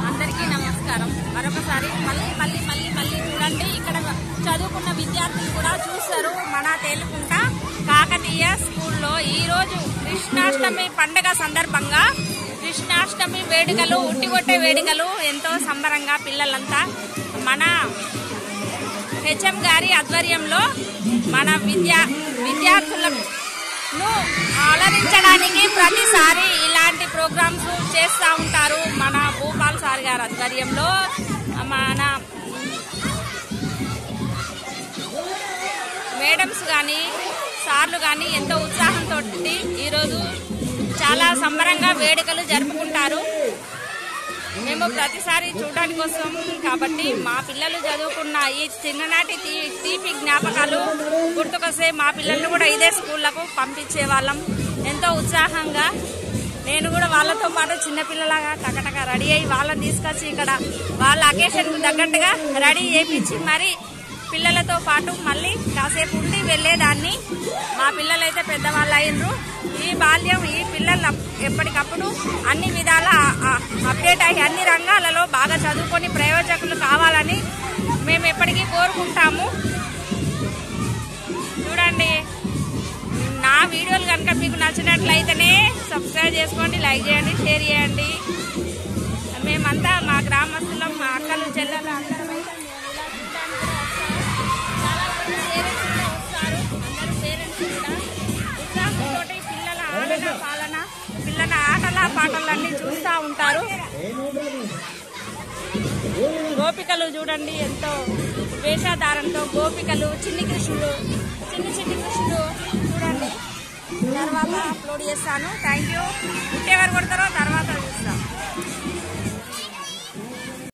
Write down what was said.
అందరికీ నమస్కారం. మరొకసారి మళ్ళీ చూడండి. ఇక్కడ చదువుకున్న విద్యార్థులు కూడా చూస్తారు. మన తేలుకుంట కాకతీయ స్కూల్లో ఈరోజు కృష్ణాష్టమి పండుగ సందర్భంగా కృష్ణాష్టమి వేడుకలు, ఉట్టిగొట్టే వేడుకలు ఎంతో సంబరంగా పిల్లలంతా మన హెచ్ఎం గారి ఆధ్వర్యంలో మన విద్యార్థులను అలరించడానికి ప్రతిసారి ఇలాంటి ప్రోగ్రామ్స్ చేస్తూ ఉంటారు. మన భూపాల్ సార్ గారి ఆధ్వర్యంలో మన మేడమ్స్ కానీ సార్లు కానీ ఎంతో ఉత్సాహంతో ఈరోజు చాలా సంబరంగా వేడుకలు జరుపుకుంటారు. మేము ప్రతిసారి చూడడానికి వస్తాం కాబట్టి మా పిల్లలు చదువుకున్న ఈ చిన్ననాటి తీపి జ్ఞాపకాలు గుర్తుకొస్తే మా పిల్లల్ని కూడా ఇదే స్కూళ్లకు పంపించే వాళ్ళం ఎంతో ఉత్సాహంగా. నేను కూడా వాళ్ళతో పాటు చిన్నపిల్లలాగా టకటక రెడీ అయ్యి వాళ్ళని తీసుకొచ్చి ఇక్కడ వాళ్ళ అకేషన్కు తగ్గట్టుగా రెడీ చేయించి మరి పిల్లలతో పాటు మళ్ళీ కాసేపు ఉండి వెళ్ళేదాన్ని. మా పిల్లలైతే పెద్దవాళ్ళు అయినరు. ఈ బాల్యం ఈ పిల్లలు ఎప్పటికప్పుడు అన్ని విధాల అప్డేట్ అయ్యి అన్ని రంగాలలో బాగా చదువుకొని ప్రయోజకులు కావాలని మేము ఎప్పటికీ కోరుకుంటాము. చూడండి, నా వీడియోలు కనుక మీకు నచ్చినట్లయితేనే సబ్స్క్రైబ్ చేసుకోండి, లైక్ చేయండి, షేర్ చేయండి. మేమంతా మా గ్రామస్తులం, మా అక్కలు చెల్లెలు అందరం పిల్లల ఆటల పాటలన్నీ చూస్తూ ఉంటారు. గోపికలు చూడండి ఎంతో వేషధారంతో గోపికలు, చిన్ని కృష్ణుడు చూడండి. తర్వాత అప్లోడ్ చేస్తాను. Thank you. ఇంకెవరు కొడతారో తర్వాత చూస్తాం.